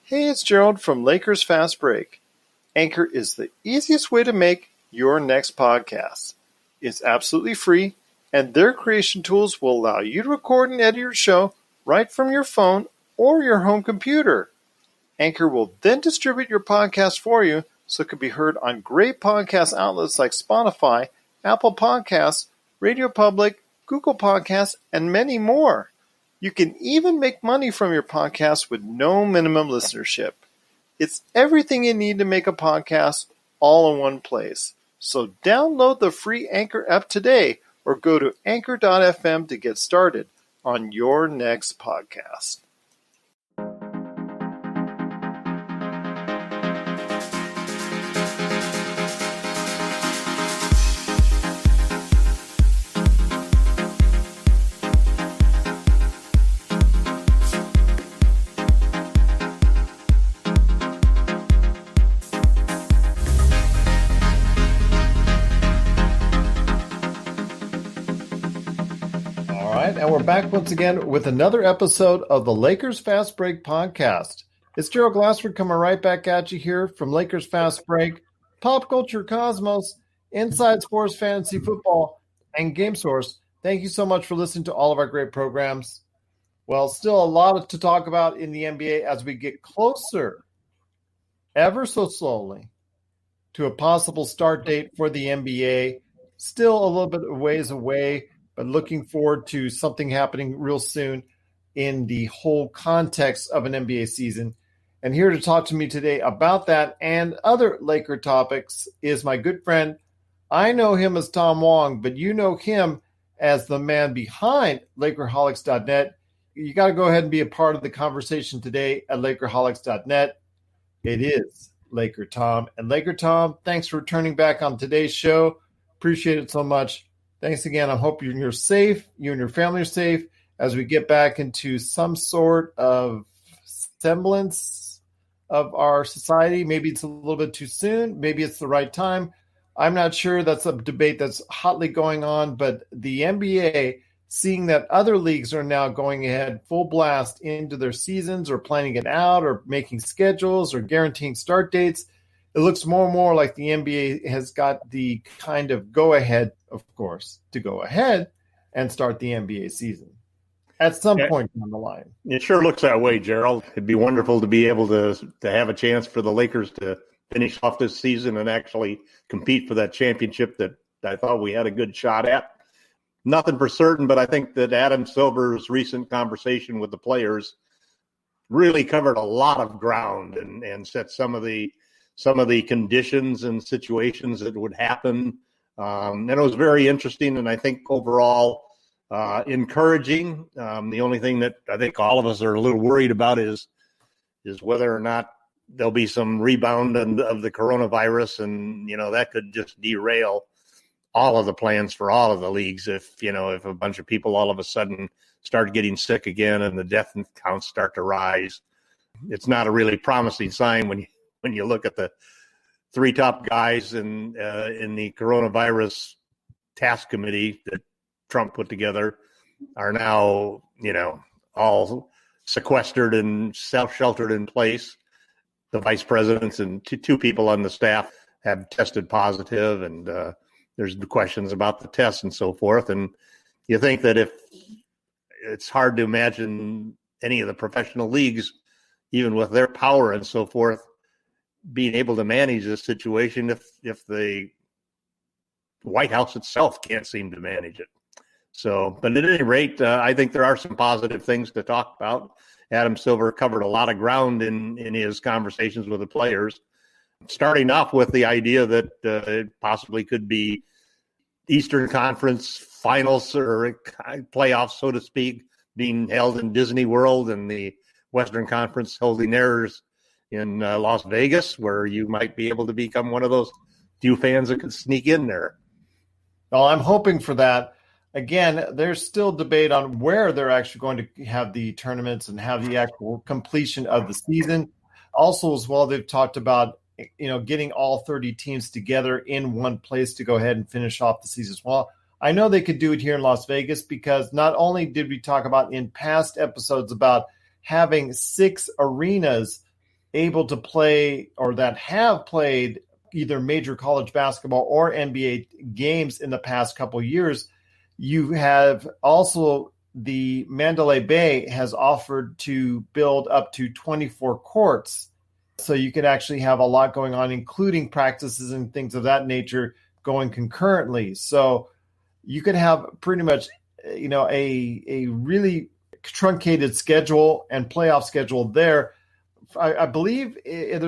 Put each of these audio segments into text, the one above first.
Hey, it's Gerald from Lakers Fast Break. Anchor is the easiest way to make your next podcast. It's absolutely free, and their creation tools will allow you to record and edit your show right from your phone or your home computer. Anchor will then distribute your podcast for you so it can be heard on great podcast outlets like Spotify, Apple Podcasts, Radio Public, Google Podcasts, and many more. You can even make money from your podcast with no minimum listenership. It's everything you need to make a podcast all in one place. So download the free Anchor app today or go to anchor.fm to get started on your next podcast. And we're back once again with another episode of the Lakers Fast Break podcast. It's Gerald Glassford coming right back at you here from Lakers Fast Break, Pop Culture Cosmos, Inside Sports Fantasy Football, and Game Source. Thank you so much for listening to all of our great programs. Well, still a lot to talk about in the NBA as we get closer, ever so slowly, to a possible start date for the NBA. Still a little bit of ways away, but looking forward to something happening real soon in the whole context of an NBA season. And here to talk to me today about that and other Laker topics is my good friend. I know him as Tom Wong, but you know him as the man behind Lakerholics.net. You got to go ahead and be a part of the conversation today at Lakerholics.net. It is LakerTom. And LakerTom, thanks for returning back on today's show. Appreciate it so much. Thanks again. I hope you're safe. You and your family are safe as we get back into some sort of semblance of our society. Maybe it's a little bit too soon. Maybe it's the right time. I'm not sure. That's a debate that's hotly going on. But the NBA, seeing that other leagues are now going ahead full blast into their seasons or planning it out or making schedules or guaranteeing start dates, it looks more and more like the NBA has got the kind of go-ahead, of course, to go ahead and start the NBA season at some point down the line. It sure looks that way, Gerald. It'd be wonderful to be able to have a chance for the Lakers to finish off this season and actually compete for that championship that I thought we had a good shot at. Nothing for certain, but I think that Adam Silver's recent conversation with the players really covered a lot of ground and set some of the conditions and situations that would happen. And it was very interesting, and I think overall encouraging. The only thing that I think all of us are a little worried about is whether or not there'll be some rebound of the coronavirus, and that could just derail all of the plans for all of the leagues if a bunch of people all of a sudden start getting sick again and the death counts start to rise. It's not a really promising sign when you look at the three top guys in the coronavirus task committee that Trump put together are now, all sequestered and self-sheltered in place. The vice presidents and two people on the staff have tested positive, and there's questions about the tests and so forth. And you think that if it's hard to imagine any of the professional leagues, even with their power and so forth, being able to manage this situation if the White House itself can't seem to manage it. So, but at any rate, I think there are some positive things to talk about. Adam Silver covered a lot of ground in his conversations with the players, starting off with the idea that it possibly could be Eastern Conference finals or playoffs, so to speak, being held in Disney World, and the Western Conference holding theirs in Las Vegas, where you might be able to become one of those few fans that could sneak in there. Well, I'm hoping for that. Again, there's still debate on where they're actually going to have the tournaments and have the actual completion of the season. Also, as well, they've talked about getting all 30 teams together in one place to go ahead and finish off the season as well. I know they could do it here in Las Vegas because not only did we talk about in past episodes about having 6 arenas able to play or that have played either major college basketball or NBA games in the past couple of years, you have also the Mandalay Bay has offered to build up to 24 courts. So you could actually have a lot going on, including practices and things of that nature going concurrently. So you could have pretty much, a really truncated schedule and playoff schedule there. I believe they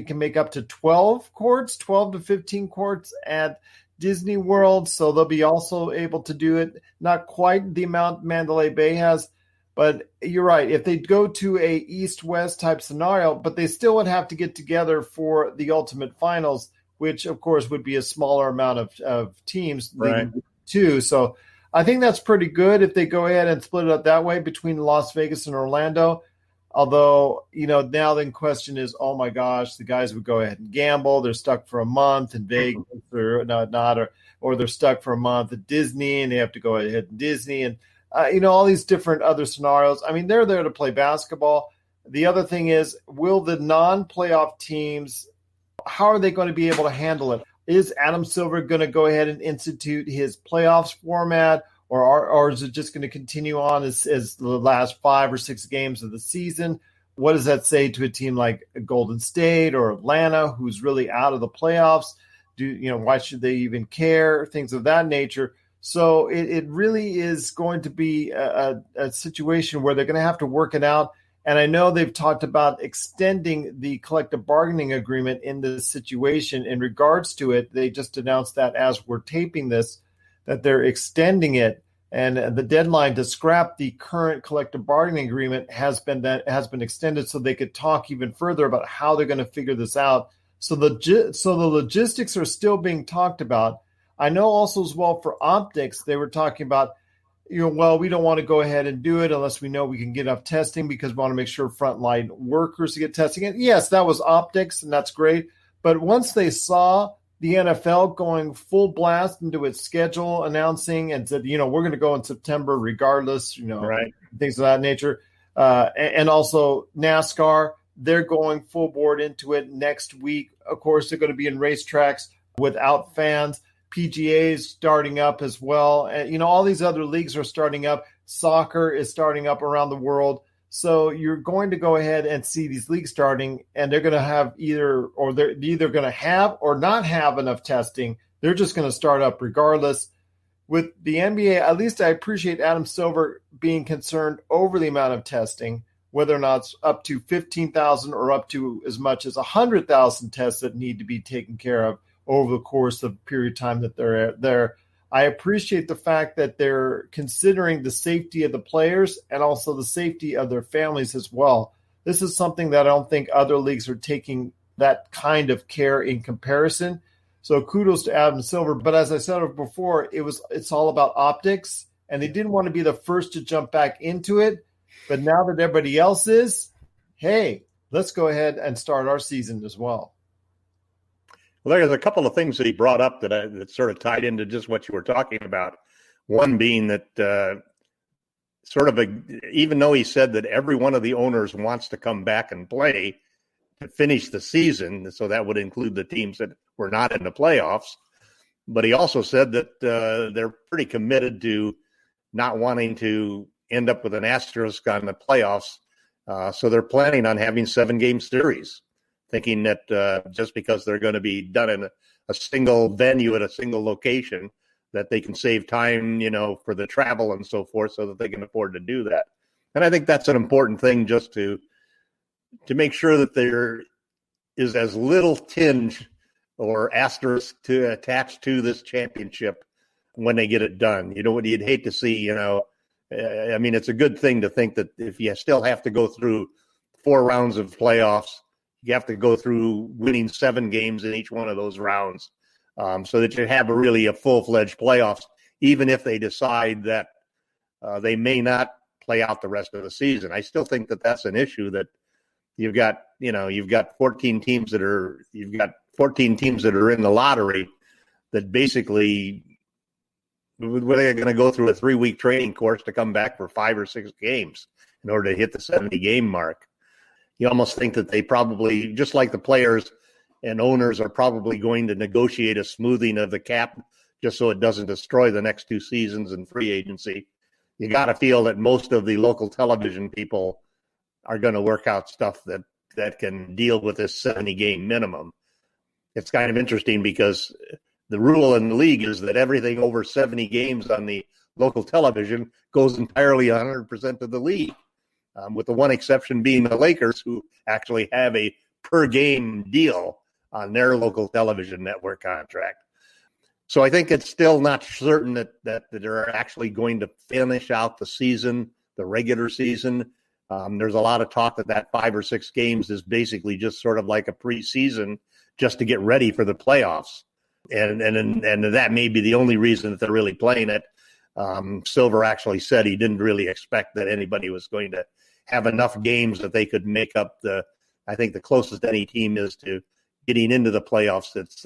can make up to 12 to 15 courts at Disney World. So they'll be also able to do it. Not quite the amount Mandalay Bay has, but you're right. If they go to a East-West type scenario, but they still would have to get together for the ultimate finals, which of course would be a smaller amount of teams right. too. So I think that's pretty good if they go ahead and split it up that way between Las Vegas and Orlando. Although, now the question is, oh my gosh, the guys would go ahead and gamble. They're stuck for a month in Vegas or they're stuck for a month at Disney and they have to go ahead and Disney and, all these different other scenarios. I mean, they're there to play basketball. The other thing is, will the non-playoff teams, how are they going to be able to handle it? Is Adam Silver going to go ahead and institute his playoffs format? Or is it just going to continue on as the last 5 or 6 games of the season? What does that say to a team like Golden State or Atlanta, who's really out of the playoffs? Why should they even care? Things of that nature. So it really is going to be a situation where they're going to have to work it out. And I know they've talked about extending the collective bargaining agreement in this situation in regards to it. They just announced that as we're taping this, that they're extending it, and the deadline to scrap the current collective bargaining agreement has been extended so they could talk even further about how they're going to figure this out. So the logistics are still being talked about. I know also as well for optics, they were talking about, we don't want to go ahead and do it unless we know we can get enough testing because we want to make sure frontline workers get testing. And yes, that was optics, and that's great. But once they saw the NFL going full blast into its schedule, announcing and said, we're going to go in September regardless, right. Things of that nature. And also NASCAR, they're going full board into it next week. Of course, they're going to be in racetracks without fans. PGA is starting up as well. And, all these other leagues are starting up. Soccer is starting up around the world. So you're going to go ahead and see these leagues starting, and they're going to have they're either going to have or not have enough testing. They're just going to start up regardless. With the NBA, at least I appreciate Adam Silver being concerned over the amount of testing, whether or not it's up to 15,000 or up to as much as 100,000 tests that need to be taken care of over the course of the period of time that they're there. I appreciate the fact that they're considering the safety of the players and also the safety of their families as well. This is something that I don't think other leagues are taking that kind of care in comparison. So kudos to Adam Silver. But as I said before, it's all about optics, and they didn't want to be the first to jump back into it. But now that everybody else is, hey, let's go ahead and start our season as well. Well, there's a couple of things that he brought up that sort of tied into just what you were talking about. One being that even though he said that every one of the owners wants to come back and play to finish the season, so that would include the teams that were not in the playoffs, but he also said that they're pretty committed to not wanting to end up with an asterisk on the playoffs. So they're planning on having 7-game series, thinking that just because they're going to be done in a single venue at a single location, that they can save time, for the travel and so forth, so that they can afford to do that. And I think that's an important thing, just to make sure that there is as little tinge or asterisk to attach to this championship when they get it done. What you'd hate to see, it's a good thing to think that if you still have to go through 4 rounds of playoffs, you have to go through winning 7 games in each one of those rounds, so that you have a full-fledged playoffs, even if they decide that they may not play out the rest of the season. I still think that that's an issue, that you've got 14 teams that are in the lottery that basically they're going to go through a 3-week training course to come back for 5 or 6 games in order to hit the 70-game mark. You almost think that they probably, just like the players and owners, are probably going to negotiate a smoothing of the cap just so it doesn't destroy the next 2 seasons in free agency. You got to feel that most of the local television people are going to work out stuff that can deal with this 70-game minimum. It's kind of interesting because the rule in the league is that everything over 70 games on the local television goes entirely 100% to the league, with the one exception being the Lakers, who actually have a per-game deal on their local television network contract. So I think it's still not certain that they're actually going to finish out the season, the regular season. There's a lot of talk that 5 or 6 games is basically just sort of like a preseason just to get ready for the playoffs. And that may be the only reason that they're really playing it. Silver actually said he didn't really expect that anybody was going to have enough games that they could make up I think the closest any team is to getting into the playoffs that's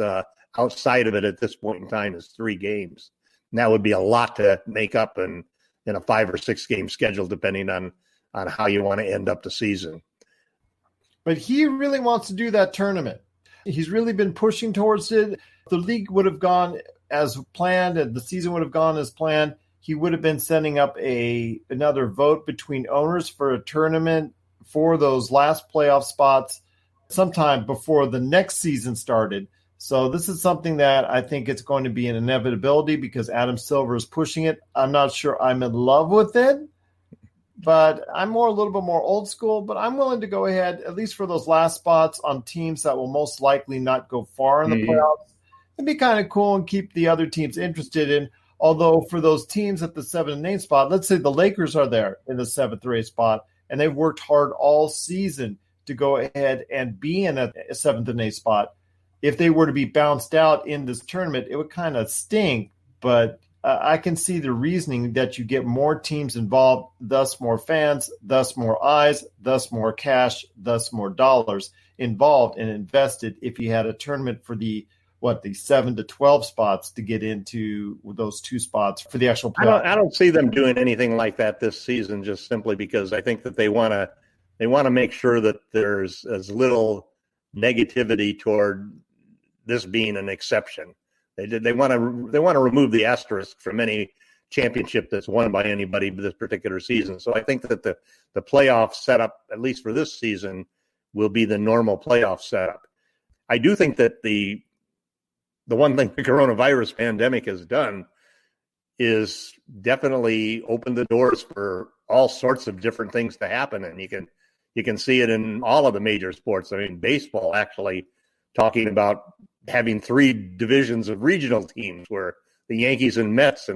outside of it at this point in time is 3 games. And that would be a lot to make up in a 5 or 6 game schedule, depending on how you want to end up the season. But he really wants to do that tournament. He's really been pushing towards it. The league would have gone as planned and the season would have gone as planned. He would have been setting up another vote between owners for a tournament for those last playoff spots sometime before the next season started. So this is something that I think it's going to be an inevitability because Adam Silver is pushing it. I'm not sure I'm in love with it, but I'm a little bit more old school, but I'm willing to go ahead, at least for those last spots on teams that will most likely not go far in the playoffs. It'd be kind of cool and keep the other teams interested in. Although for those teams at the 7 and 8 spot, let's say the Lakers are there in the 7th or 8th spot, and they've worked hard all season to go ahead and be in a 7th and 8th spot. If they were to be bounced out in this tournament, it would kind of stink, but I can see the reasoning that you get more teams involved, thus more fans, thus more eyes, thus more cash, thus more dollars involved and invested if you had a tournament for the 7 to 12 spots to get into those 2 spots for the actual playoff. I don't see them doing anything like that this season, just simply because I think that they want to make sure that there's as little negativity toward this being an exception. They want to remove the asterisk from any championship that's won by anybody this particular season. So I think that the playoff setup, at least for this season, will be the normal playoff setup. I do think that the one thing the coronavirus pandemic has done is definitely opened the doors for all sorts of different things to happen. And you can see it in all of the major sports. I mean, baseball actually talking about having 3 divisions of regional teams where the Yankees and Mets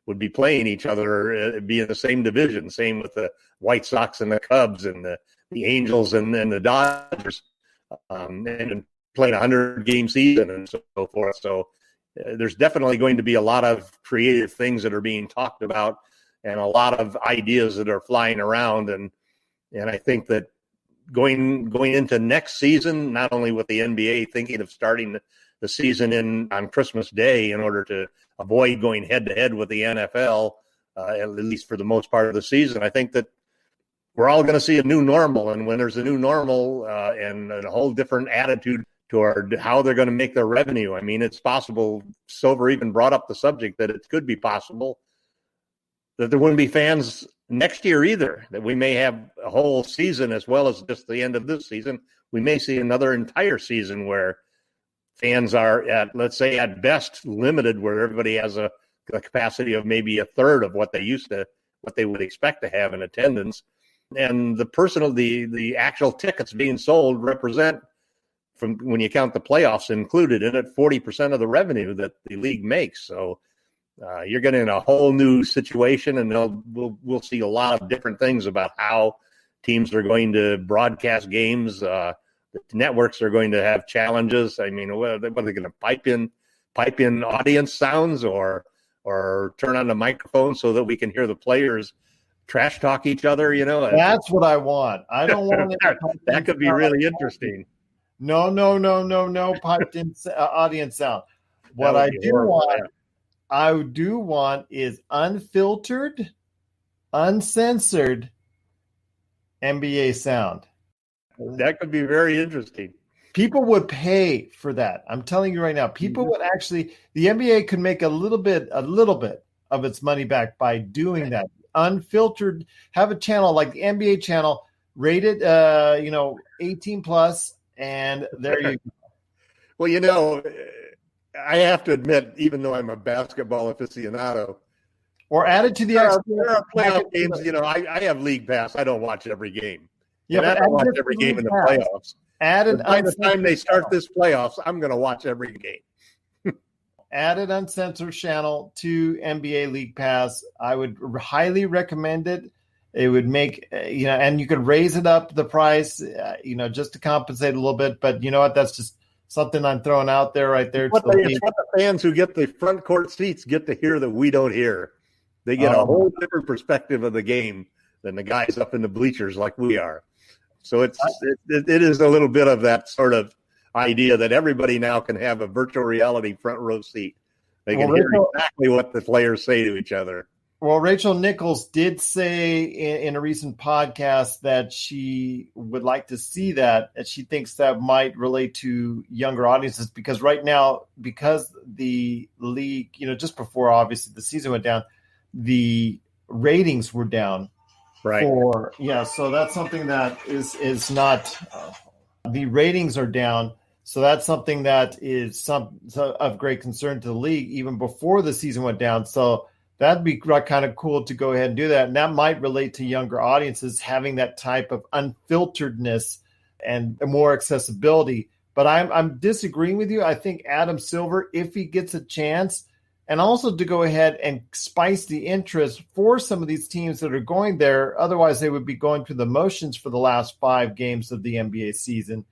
would be playing each other, be in the same division. Same with the White Sox and the Cubs and the Angels and the Dodgers, and playing a 100-game season and so forth. So there's definitely going to be a lot of creative things that are being talked about and a lot of ideas that are flying around. And I think that going into next season, not only with the NBA thinking of starting the season on Christmas Day in order to avoid going head-to-head with the NFL, at least for the most part of the season, I think that we're all going to see a new normal. And when there's a new normal and a whole different attitude toward how they're going to make their revenue, I mean, it's possible. Silver even brought up the subject that it could be possible that there wouldn't be fans next year either, that we may have a whole season as well as just the end of this season. We may see another entire season where fans are let's say at best limited, where everybody has a capacity of maybe a third of what they would expect to have in attendance. And the actual tickets being sold represent, from when you count the playoffs included in it, 40% of the revenue that the league makes. So you're getting in a whole new situation, and we'll see a lot of different things about how teams are going to broadcast games. The networks are going to have challenges. I mean, what are they going to pipe in audience sounds or turn on the microphone so that we can hear the players trash talk each other? That's what I want. I don't want that could be really interesting. No, piped in audience sound. What I do want is unfiltered, uncensored NBA sound. That could be very interesting. People would pay for that. I'm telling you right now, people would actually, the NBA could make a little bit of its money back by doing that. Unfiltered, have a channel like the NBA channel rated, 18 plus, and there you go. Well, I have to admit, even though I'm a basketball aficionado, or added to the there are playoff games. I have league pass. I don't watch every game. Yeah, but I don't watch every game in the playoffs. Added by the time they start this playoffs, I'm going to watch every game. Added uncensored channel to NBA League Pass. I would highly recommend it. It would make, and you could raise it up the price, just to compensate a little bit. But you know what? That's just something I'm throwing out there right there. It's what the fans who get the front court seats get to hear that we don't hear. They get a whole different perspective of the game than the guys up in the bleachers like we are. So it is a little bit of that sort of idea that everybody now can have a virtual reality front row seat. They can hear exactly what the players say to each other. Well, Rachel Nichols did say in a recent podcast that she would like to see that, and she thinks that might relate to younger audiences because right now, because the league, just before obviously the season went down, the ratings were down. Right. So that's something that is not the ratings are down. So that's something that is of great concern to the league even before the season went down. So that'd be kind of cool to go ahead and do that. And that might relate to younger audiences having that type of unfilteredness and more accessibility. But I'm disagreeing with you. I think Adam Silver, if he gets a chance, and also to go ahead and spice the interest for some of these teams that are going there. Otherwise, they would be going through the motions for the last 5 games of the NBA season.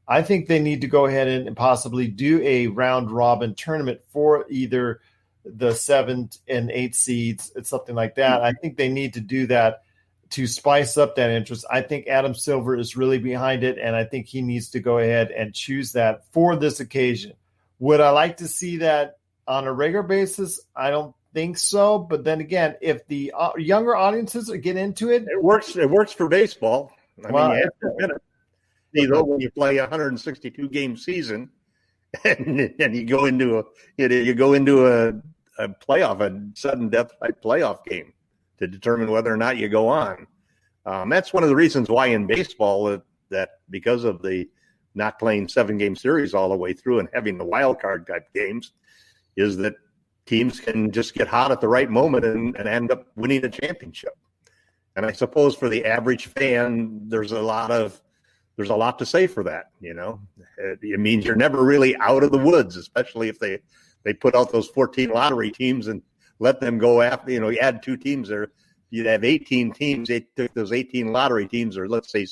I think they need to go ahead and possibly do a round-robin tournament for either the 7 and 8 seeds, something like that. I think they need to do that to spice up that interest. I think Adam Silver is really behind it, and I think he needs to go ahead and choose that for this occasion. Would I like to see that on a regular basis? I don't think so. But then again, if the younger audiences get into it, it works. It works for baseball. I mean, you have to admit it. When you play a 162 game season, and you go into a playoff, a sudden death type playoff game to determine whether or not you go on. That's one of the reasons why in baseball that because of the not playing 7-game series all the way through and having the wild card type games, is that teams can just get hot at the right moment and end up winning a championship. And I suppose for the average fan, there's a lot to say for that. It means you're never really out of the woods, especially if they put out those 14 lottery teams and let them go after, you add 2 teams there. You'd have 18 teams. They took those 18 lottery teams, or let's say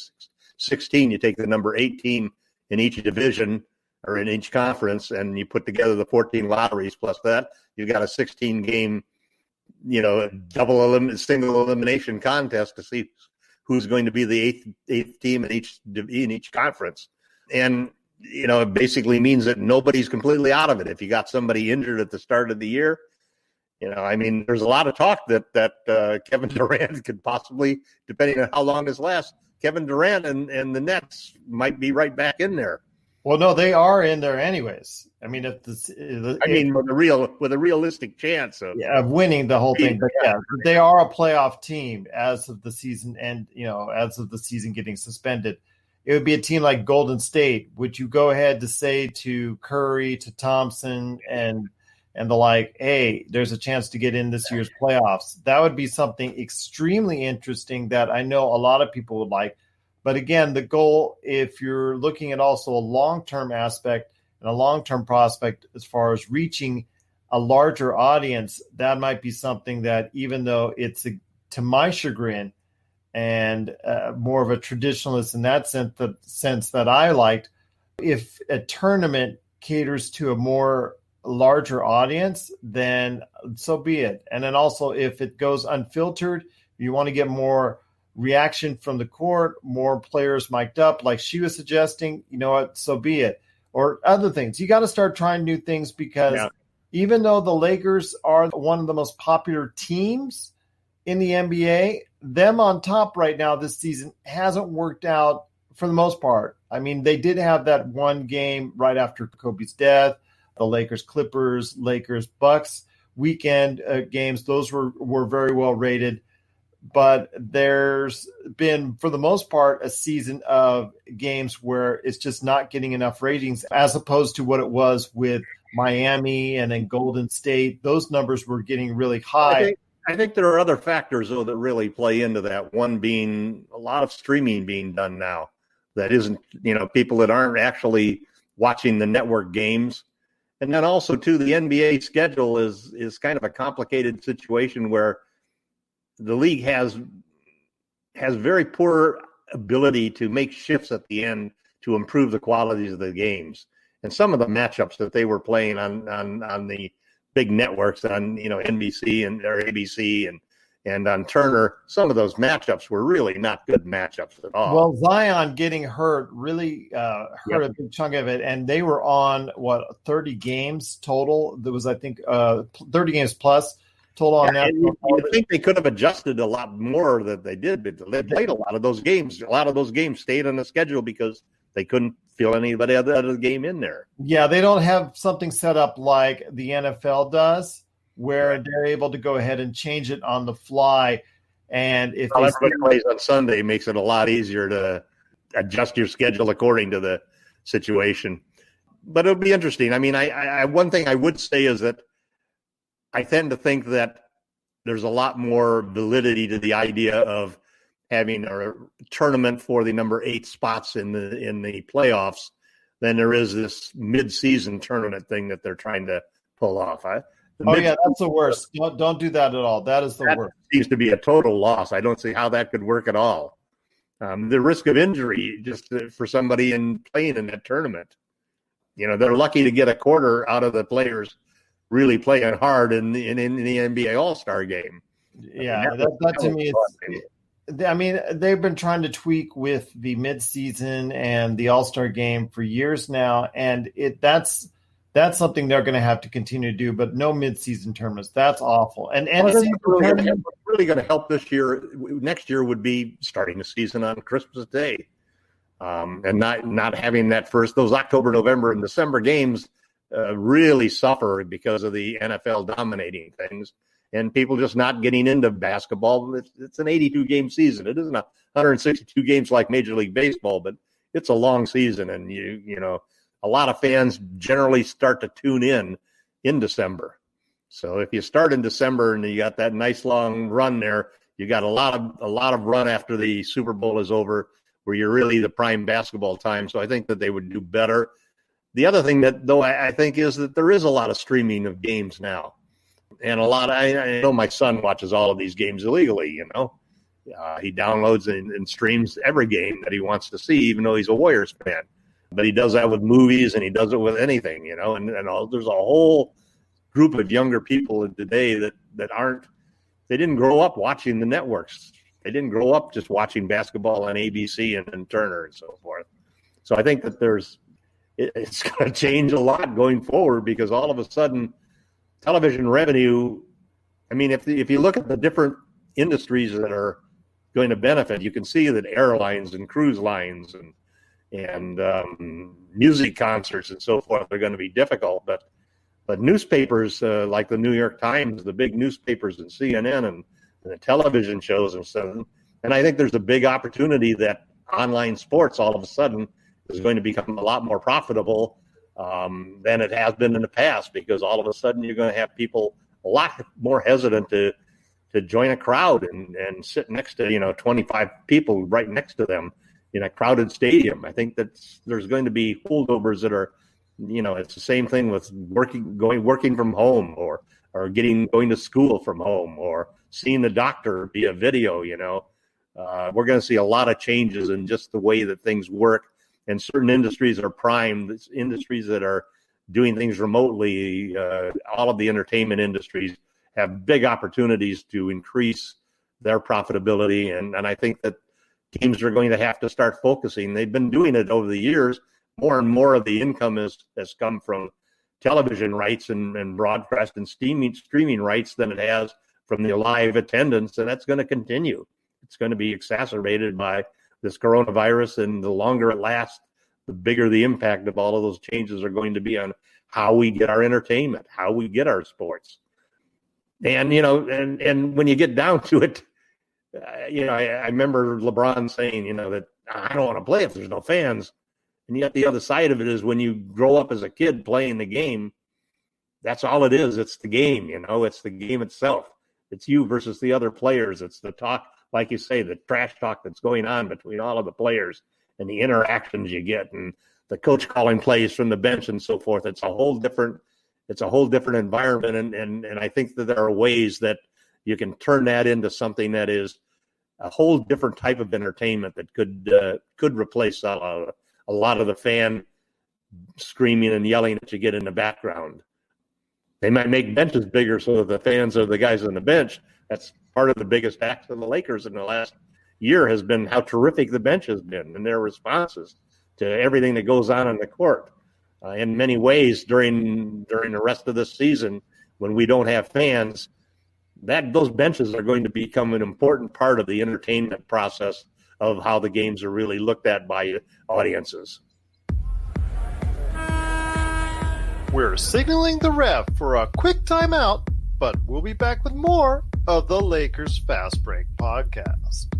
16, you take the number 18 in each division or in each conference, and you put together the 14 lotteries plus that, you've got a 16-game, single elimination contest to see who's going to be the eighth team in each conference. And, it basically means that nobody's completely out of it. If you got somebody injured at the start of the year, there's a lot of talk that Kevin Durant could possibly, depending on how long this lasts, Kevin Durant and the Nets might be right back in there. Well, no, they are in there anyways. With a realistic chance of winning the whole thing. But yeah, they are a playoff team as of the season, and as of the season getting suspended. It would be a team like Golden State. Would you go ahead to say to Curry, to Thompson, and the like, hey, there's a chance to get in this year's playoffs? That would be something extremely interesting that I know a lot of people would like. But again, the goal, if you're looking at also a long-term aspect and a long-term prospect as far as reaching a larger audience, that might be something that, even though it's to my chagrin and more of a traditionalist in that sense that I liked, if a tournament caters to a more larger audience, then so be it. And then also, if it goes unfiltered, you want to get more reaction from the court, more players mic'd up, like she was suggesting, so be it. Or other things. You got to start trying new things because even though the Lakers are one of the most popular teams in the NBA, them on top right now this season hasn't worked out for the most part. I mean, they did have that one game right after Kobe's death, the Lakers Clippers, Lakers Bucks weekend games. Those were very well rated. But there's been, for the most part, a season of games where it's just not getting enough ratings, as opposed to what it was with Miami and then Golden State. Those numbers were getting really high. I think there are other factors, though, that really play into that. One being a lot of streaming being done now. That isn't, people that aren't actually watching the network games. And then also, too, the NBA schedule is kind of a complicated situation where the league has very poor ability to make shifts at the end to improve the qualities of the games. And some of the matchups that they were playing on the big networks, on NBC or ABC and on Turner, some of those matchups were really not good matchups at all. Well, Zion getting hurt really hurt a big chunk of it, and they were on 30 games total. There was, I think, 30 games plus total on that. I think they could have adjusted a lot more than they did, but they played a lot of those games. A lot of those games stayed on the schedule because they couldn't feel anybody out of the game in there. Yeah, they don't have something set up like the NFL does, where they're able to go ahead and change it on the fly. And if everybody plays on Sunday, makes it a lot easier to adjust your schedule according to the situation. But it'll be interesting. I mean, I one thing I would say is that I tend to think that there's a lot more validity to the idea of having a tournament for the number 8 spots in the playoffs than there is this mid-season tournament thing that they're trying to pull off. That's the worst. Don't do that at all. That is the worst. Seems to be a total loss. I don't see how that could work at all. The risk of injury just for somebody playing in that tournament. They're lucky to get a quarter out of the players really playing hard in the NBA All-Star game. Yeah, that to me they've been trying to tweak with the midseason and the All-Star game for years now, and that's something they're going to have to continue to do. But no midseason tournaments, that's awful. And what's really going to help this year, next year, would be starting the season on Christmas Day, and not having those October, November, and December games really suffer because of the NFL dominating things and people just not getting into basketball. It's an 82-game season. It isn't 162 games like Major League Baseball, but it's a long season, and a lot of fans generally start to tune in December. So if you start in December and you got that nice long run there, you got a lot of run after the Super Bowl is over, where you're really the prime basketball time. So I think that they would do better. The other thing that, though, I think is that there is a lot of streaming of games now. And I know my son watches all of these games illegally, He downloads and streams every game that he wants to see, even though he's a Warriors fan. But he does that with movies, and he does it with anything, and there's a whole group of younger people today that they didn't grow up watching the networks. They didn't grow up just watching basketball on ABC and Turner and so forth. So I think that it's going to change a lot going forward, because all of a sudden television revenue, I mean, if you look at the different industries that are going to benefit, you can see that airlines and cruise lines and music concerts and so forth are going to be difficult. But newspapers like the New York Times, the big newspapers, and CNN and the television shows and stuff, and I think there's a big opportunity that online sports all of a sudden is going to become a lot more profitable than it has been in the past, because all of a sudden you're going to have people a lot more hesitant to join a crowd and sit next to 25 people right next to them in a crowded stadium. I think that there's going to be holdovers that are, it's the same thing with working from home or going to school from home or seeing the doctor via video. We're going to see a lot of changes in just the way that things work. And certain industries are primed. Industries that are doing things remotely, all of the entertainment industries have big opportunities to increase their profitability. And I think that teams are going to have to start focusing. They've been doing it over the years. More and more of the income has come from television rights and broadcast and streaming rights than it has from the live attendance. And that's going to continue. It's going to be exacerbated by this coronavirus, and the longer it lasts, the bigger the impact of all of those changes are going to be on how we get our entertainment, how we get our sports. And, and when you get down to it, I remember LeBron saying, that I don't want to play if there's no fans. And yet the other side of it is when you grow up as a kid playing the game, that's all it is. It's the game, it's the game itself. It's you versus the other players. It's the talk, like you say, the trash talk that's going on between all of the players and the interactions you get and the coach calling plays from the bench and so forth. It's a whole different environment. And I think that there are ways that you can turn that into something that is a whole different type of entertainment that could replace a lot of the fan screaming and yelling that you get in the background. They might make benches bigger so that the fans are the guys on the bench. That's part of the biggest act of the Lakers in the last year has been how terrific the bench has been and their responses to everything that goes on the court. In many ways, during the rest of this season, when we don't have fans, those benches are going to become an important part of the entertainment process of how the games are really looked at by audiences. We're signaling the ref for a quick timeout, but we'll be back with more of the Lakers Fast Break podcast.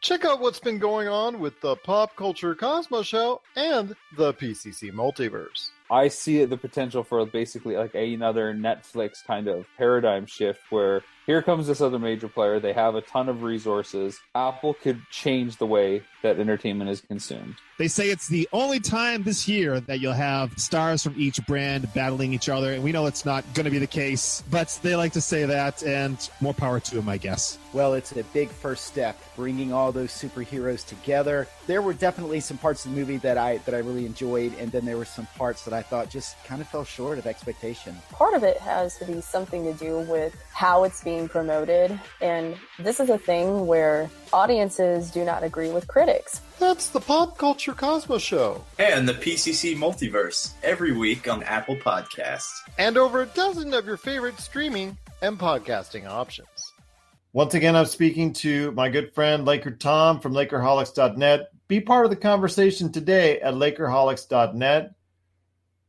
Check out what's been going on with the Pop Culture Cosmos Show and the PCC Multiverse. I see the potential for basically like another Netflix kind of paradigm shift where here comes this other major player. They have a ton of resources. Apple could change the way that entertainment is consumed. They say it's the only time this year that you'll have stars from each brand battling each other, and we know it's not going to be the case, but they like to say that, and more power to them, I guess. Well, it's a big first step, bringing all those superheroes together. There were definitely some parts of the movie that I really enjoyed, and then there were some parts that I thought just kind of fell short of expectation. Part of it has to be something to do with how it's being promoted, and this is a thing where audiences do not agree with critics. That's the Pop Culture Cosmos Show. And the PCC Multiverse, every week on Apple Podcasts. And over a dozen of your favorite streaming and podcasting options. Once again, I'm speaking to my good friend LakerTom from LakerHolics.net. Be part of the conversation today at LakerHolics.net.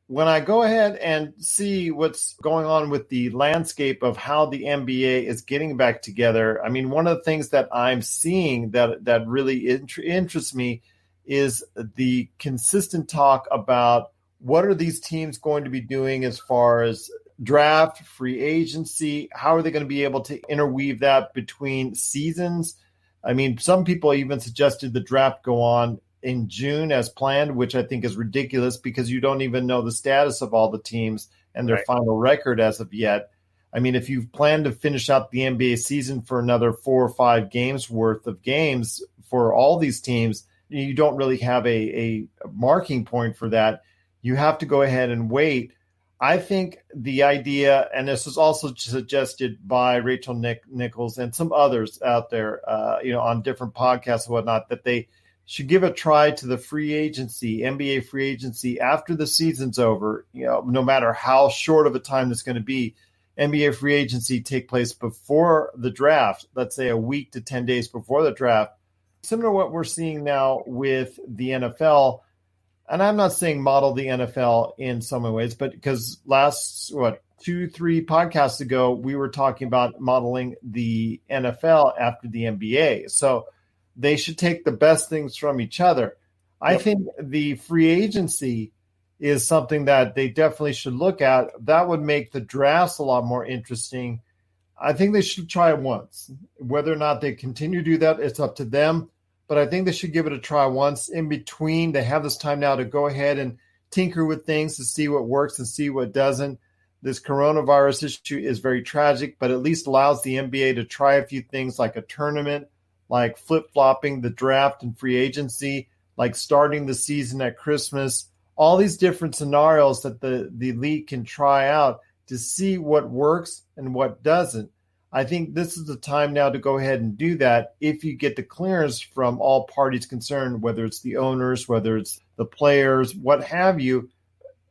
When I go ahead and see what's going on with the landscape of how the NBA is getting back together, I mean, one of the things that I'm seeing that really interests me is the consistent talk about what are these teams going to be doing as far as draft, free agency, how are they going to be able to interweave that between seasons? I mean, some people even suggested the draft go on in June as planned, which I think is ridiculous because you don't even know the status of all the teams and their final record as of yet. I mean, if you plan to finish out the NBA season for another 4 or 5 games worth of games for all these teams, you don't really have a marking point for that. You have to go ahead and wait. I think the idea, and this was also suggested by Rachel Nichols and some others out there, on different podcasts and whatnot, that they should give a try to the free agency, NBA free agency after the season's over, no matter how short of a time it's going to be. NBA free agency take place before the draft, let's say a week to 10 days before the draft, similar to what we're seeing now with the NFL. And I'm not saying model the NFL in some ways, but because last, 2-3 podcasts ago, we were talking about modeling the NFL after the NBA. So they should take the best things from each other. I think the free agency is something that they definitely should look at. That would make the drafts a lot more interesting. I think they should try it once. Whether or not they continue to do that, it's up to them. But I think they should give it a try once. In between, they have this time now to go ahead and tinker with things to see what works and see what doesn't. This coronavirus issue is very tragic, but at least allows the NBA to try a few things like a tournament, like flip-flopping the draft and free agency, like starting the season at Christmas, all these different scenarios that the league can try out to see what works and what doesn't. I think this is the time now to go ahead and do that if you get the clearance from all parties concerned, whether it's the owners, whether it's the players, what have you.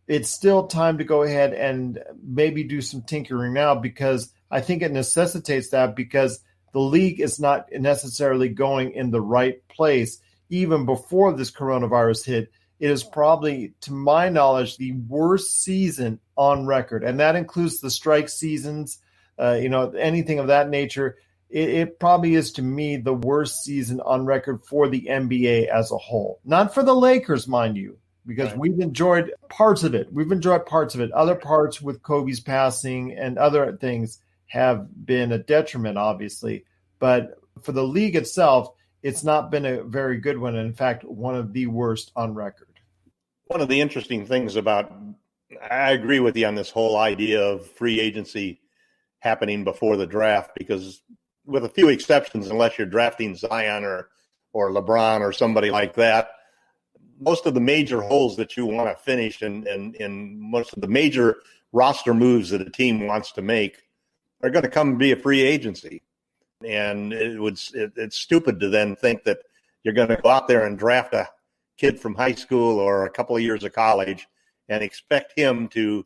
It's still time to go ahead and maybe do some tinkering now because I think it necessitates that because the league is not necessarily going in the right place. Even before this coronavirus hit, it is probably, to my knowledge, the worst season on record. And that includes the strike seasons, anything of that nature. It probably is, to me, the worst season on record for the NBA as a whole. Not for the Lakers, mind you, because we've enjoyed parts of it. Other parts with Kobe's passing and other things have been a detriment, obviously. But for the league itself, it's not been a very good one. In fact, one of the worst on record. One of the interesting things I agree with you on this whole idea of free agency happening before the draft, because with a few exceptions, unless you're drafting Zion or LeBron or somebody like that, most of the major holes that you want to finish and most of the major roster moves that a team wants to make are going to come via free agency. And it's stupid to then think that you're going to go out there and draft a kid from high school or a couple of years of college and expect him to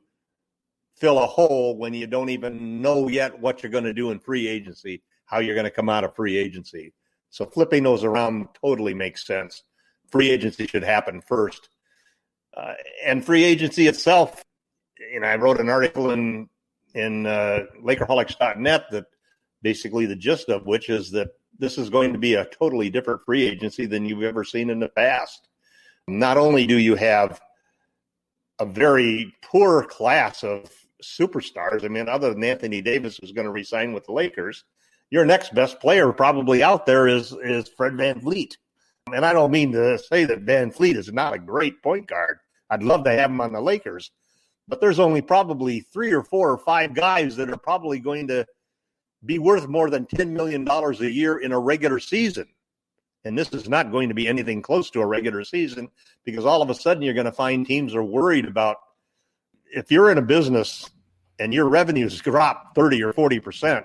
fill a hole when you don't even know yet what you're going to do in free agency, how you're going to come out of free agency. So flipping those around totally makes sense. Free agency should happen first. And free agency itself, I wrote an article in Lakerholics.net that basically the gist of which is that this is going to be a totally different free agency than you've ever seen in the past. Not only do you have a very poor class of superstars, other than Anthony Davis, who's going to re-sign with the Lakers, your next best player probably out there is Fred VanVleet. And I don't mean to say that VanVleet is not a great point guard. I'd love to have him on the Lakers. But there's only probably 3 or 4 or 5 guys that are probably going to be worth more than $10 million a year in a regular season. And this is not going to be anything close to a regular season, because all of a sudden you're going to find teams are worried about, if you're in a business and your revenues drop 30 or 40%,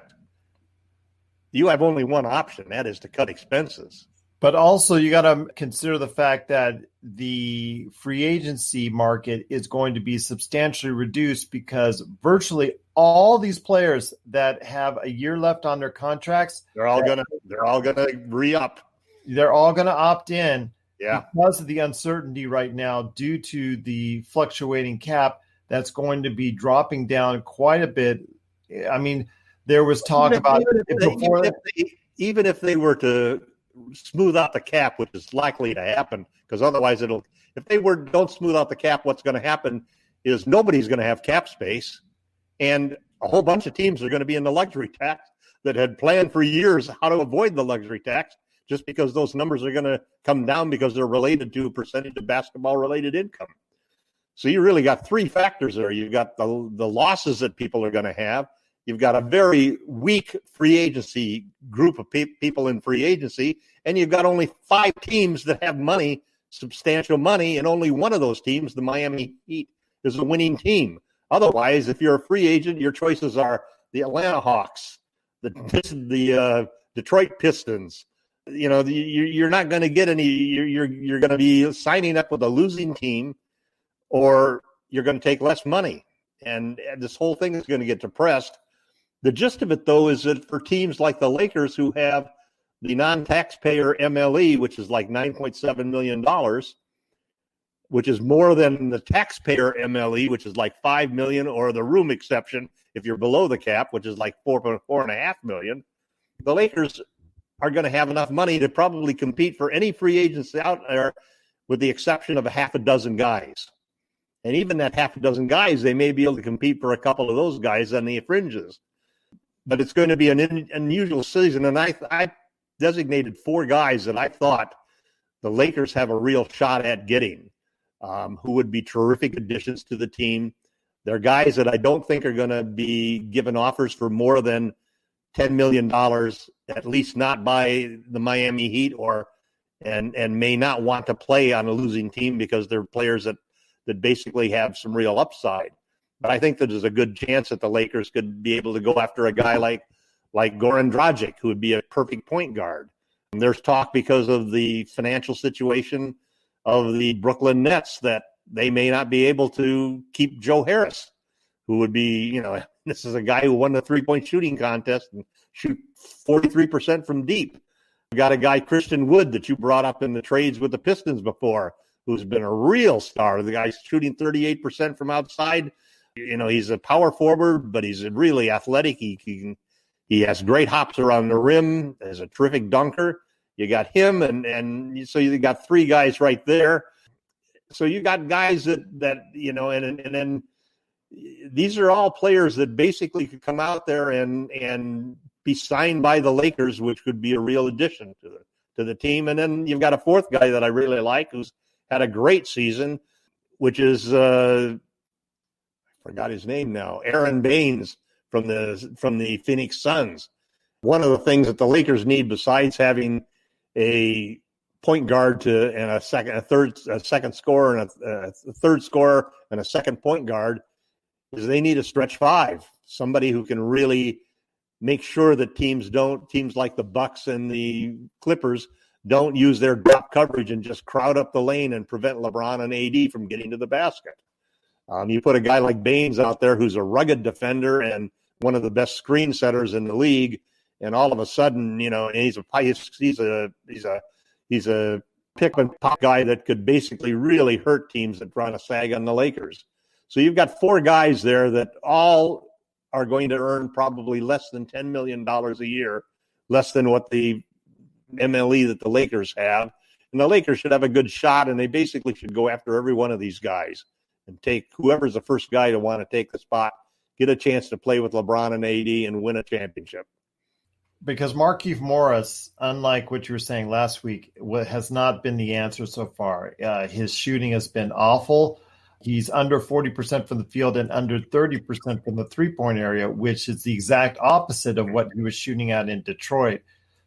you have only one option. That is to cut expenses. But also you got to consider the fact that the free agency market is going to be substantially reduced, because virtually all these players that have a year left on their contracts, they're all gonna re-up. They're all going to opt in, yeah, because of the uncertainty right now due to the fluctuating cap that's going to be dropping down quite a bit. There was talk about even if they were to smooth out the cap, which is likely to happen, because otherwise if they don't smooth out the cap, what's going to happen is nobody's going to have cap space, and a whole bunch of teams are going to be in the luxury tax that had planned for years how to avoid the luxury tax, just because those numbers are going to come down because they're related to a percentage of basketball-related income. So you really got 3 factors there. You've got the losses that people are going to have. You've got a very weak free agency group of people in free agency, and you've got only 5 teams that have money, substantial money, and only one of those teams, the Miami Heat, is a winning team. Otherwise, if you're a free agent, your choices are the Atlanta Hawks, the Detroit Pistons. You're not going to get any. You're going to be signing up with a losing team, or you're going to take less money, and this whole thing is going to get depressed. The gist of it, though, is that for teams like the Lakers, who have the non-taxpayer MLE, which is like $9.7 million, which is more than the taxpayer MLE, which is like $5 million, or the room exception if you're below the cap, which is like $4.5 million. The Lakers are going to have enough money to probably compete for any free agents out there, with the exception of a half a dozen guys. And even that half a dozen guys, they may be able to compete for a couple of those guys on the fringes. But it's going to be an unusual season. And I designated 4 guys that I thought the Lakers have a real shot at getting, who would be terrific additions to the team. They're guys that I don't think are going to be given offers for more than $10 million, at least not by the Miami Heat, and may not want to play on a losing team, because they're players that basically have some real upside. But I think that there's a good chance that the Lakers could be able to go after a guy like Goran Dragic, who would be a perfect point guard. And there's talk, because of the financial situation of the Brooklyn Nets, that they may not be able to keep Joe Harris, who would be, this is a guy who won the 3-point shooting contest and shoot 43% from deep. You got a guy, Christian Wood, that you brought up in the trades with the Pistons before, who's been a real star. The guy's shooting 38% from outside. He's a power forward, but he's really athletic. He has great hops around the rim, is a terrific dunker. You got him, and so you got three guys right there. So you got guys that and then these are all players that basically could come out there and be signed by the Lakers, which could be a real addition to the team. And then you've got a fourth guy that I really like, who's had a great season, which is I forgot his name now, Aaron Baines from the Phoenix Suns. One of the things that the Lakers need, besides having a point guard and a second scorer and a third scorer and a second point guard, is they need a stretch five, somebody who can really make sure that teams like the Bucks and the Clippers don't use their drop coverage and just crowd up the lane and prevent LeBron and AD from getting to the basket. You put a guy like Baines out there who's a rugged defender and one of the best screen setters in the league, and all of a sudden, and he's a pick and pop guy that could basically really hurt teams that run a sag on the Lakers. So you've got four guys there that all are going to earn probably less than $10 million a year, less than what the MLE that the Lakers have. And the Lakers should have a good shot, and they basically should go after every one of these guys and take whoever's the first guy to want to take the spot, get a chance to play with LeBron and AD and win a championship. Because Markieff Morris, unlike what you were saying last week, has not been the answer so far. His shooting has been awful. He's under 40% from the field and under 30% from the three-point area, which is the exact opposite of what he was shooting at in Detroit.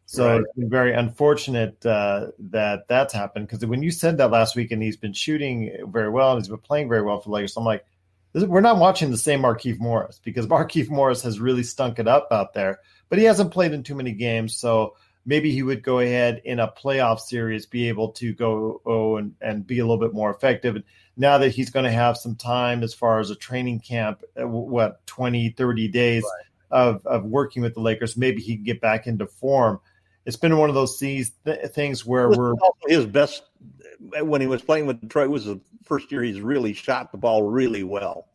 So Right. It's been very unfortunate that that's happened, because when you said that last week and he's been shooting very well and he's been playing very well for the Lakers, I'm like, we're not watching the same Markieff Morris, because Markieff Morris has really stunk it up out there, but he hasn't played in too many games. So maybe he would go ahead in a playoff series, be able to go and be a little bit more effective. And now that he's going to have some time as far as a training camp, 20, 30 days right. of working with the Lakers, maybe he can get back into form. It's been one of those things where his best when he was playing with Detroit was the first year he's really shot the ball really well.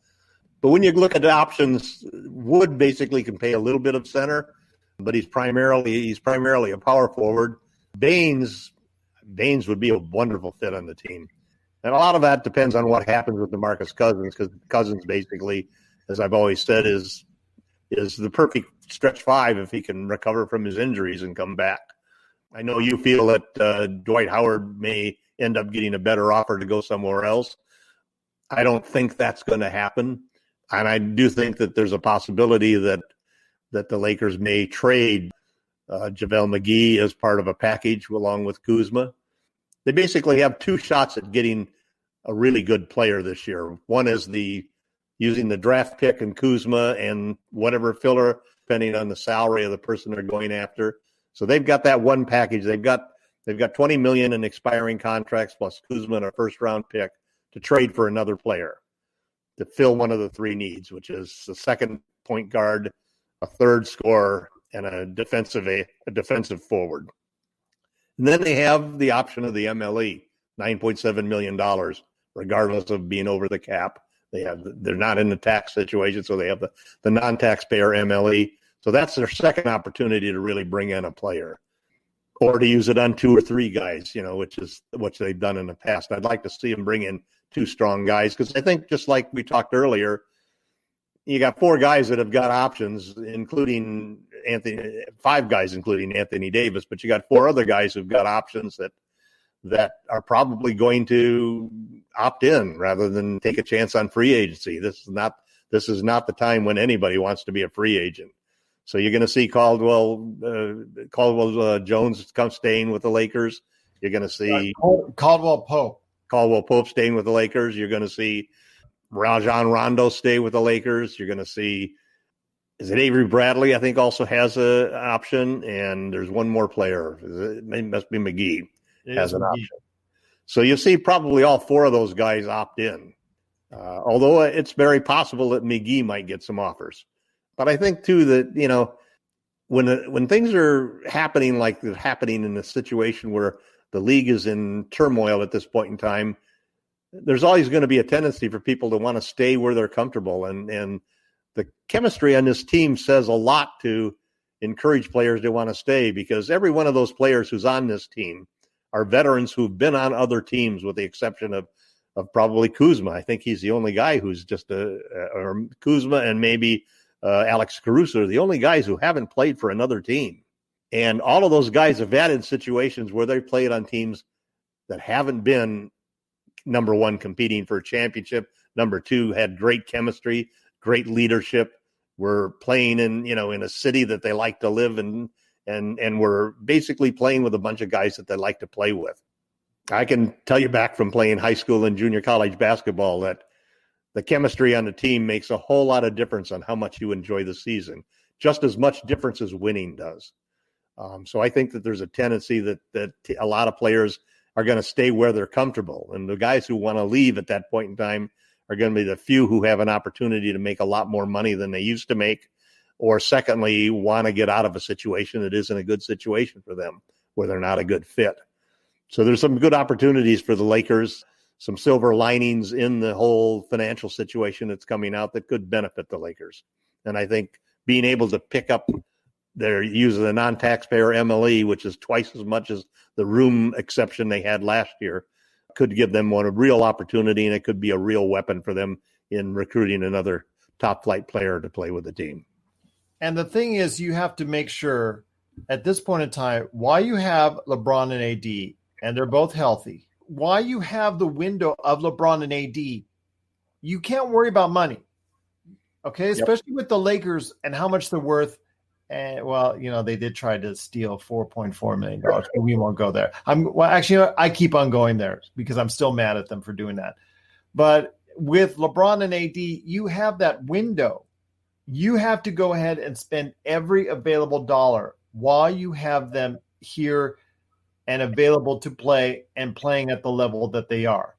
But when you look at the options, Wood basically can play a little bit of center, but he's primarily a power forward. Baines would be a wonderful fit on the team. And a lot of that depends on what happens with DeMarcus Cousins, because Cousins basically, as I've always said, is the perfect stretch five if he can recover from his injuries and come back. I know you feel that Dwight Howard may end up getting a better offer to go somewhere else. I don't think that's going to happen. And I do think that there's a possibility that the Lakers may trade JaVale McGee as part of a package along with Kuzma. They basically have two shots at getting a really good player this year. One is using the draft pick and Kuzma and whatever filler, depending on the salary of the person they're going after. So they've got that one package. They've got $20 million in expiring contracts plus Kuzma and a first-round pick to trade for another player to fill one of the three needs, which is a second point guard, a third scorer, and a defensive forward. And then they have the option of the MLE, $9.7 million, regardless of being over the cap. They're not in the tax situation, so they have the non-taxpayer MLE. So that's their second opportunity to really bring in a player, or to use it on two or three guys, which is what they've done in the past. I'd like to see them bring in two strong guys, because I think, just like we talked earlier, you got four guys that have got options, including five guys, including Anthony Davis, but you got four other guys who've got options that are probably going to opt in rather than take a chance on free agency. This is not the time when anybody wants to be a free agent. So you're going to see Caldwell Jones staying with the Lakers. You're going to see Caldwell Pope staying with the Lakers. You're going to see Rajon Rondo stay with the Lakers. You're going to see, is it Avery Bradley? I think also has an option, and there's one more player. It must be McGee has an option. So you see probably all four of those guys opt in. Although it's very possible that McGee might get some offers. But I think, too, that, when things are happening like they're happening in a situation where the league is in turmoil at this point in time, there's always going to be a tendency for people to want to stay where they're comfortable. And the chemistry on this team says a lot to encourage players to want to stay, because every one of those players who's on this team are veterans who've been on other teams, with the exception of probably Kuzma. I think he's the only guy who's just or Kuzma and maybe Alex Caruso are the only guys who haven't played for another team. And all of those guys have had in situations where they played on teams that haven't been, number one, competing for a championship. Number two, had great chemistry, great leadership, were playing in a city that they like to live in, and were basically playing with a bunch of guys that they like to play with. I can tell you back from playing high school and junior college basketball that the chemistry on the team makes a whole lot of difference on how much you enjoy the season, just as much difference as winning does. So I think that there's a tendency that a lot of players are going to stay where they're comfortable. And the guys who want to leave at that point in time are going to be the few who have an opportunity to make a lot more money than they used to make, or secondly, want to get out of a situation that isn't a good situation for them, where they're not a good fit. So there's some good opportunities for the Lakers, some silver linings in the whole financial situation that's coming out that could benefit the Lakers. And I think being able to pick up their use of the non-taxpayer MLE, which is twice as much as the room exception they had last year, could give them a real opportunity, and it could be a real weapon for them in recruiting another top-flight player to play with the team. And the thing is, you have to make sure at this point in time, while you have LeBron and AD, and they're both healthy, while you have the window of LeBron and AD, you can't worry about money. Okay, especially with the Lakers and how much they're worth. And they did try to steal $4.4 million, but we won't go there. I keep on going there because I'm still mad at them for doing that. But with LeBron and AD, you have that window. You have to go ahead and spend every available dollar while you have them here and available to play and playing at the level that they are.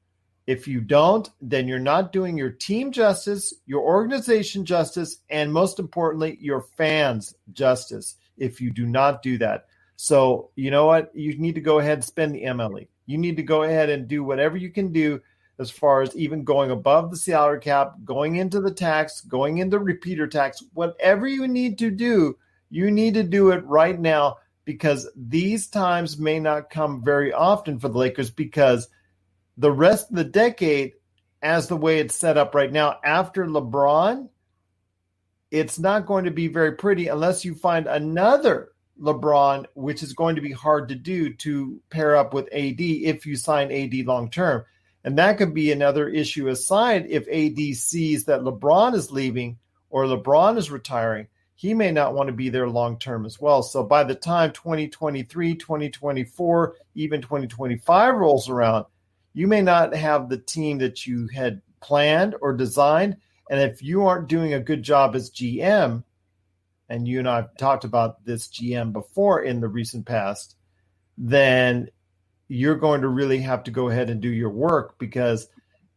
If you don't, then you're not doing your team justice, your organization justice, and most importantly, your fans justice if you do not do that. So you know what? You need to go ahead and spend the MLE. You need to go ahead and do whatever you can do as far as even going above the salary cap, going into the tax, going into repeater tax, whatever you need to do it right now, because these times may not come very often for the Lakers, because the rest of the decade, as the way it's set up right now, after LeBron, it's not going to be very pretty unless you find another LeBron, which is going to be hard to do, to pair up with AD if you sign AD long-term. And that could be another issue aside. If AD sees that LeBron is leaving or LeBron is retiring, he may not want to be there long-term as well. So by the time 2023, 2024, even 2025 rolls around, you may not have the team that you had planned or designed. And if you aren't doing a good job as GM, and you and I have talked about this GM before in the recent past, then you're going to really have to go ahead and do your work, because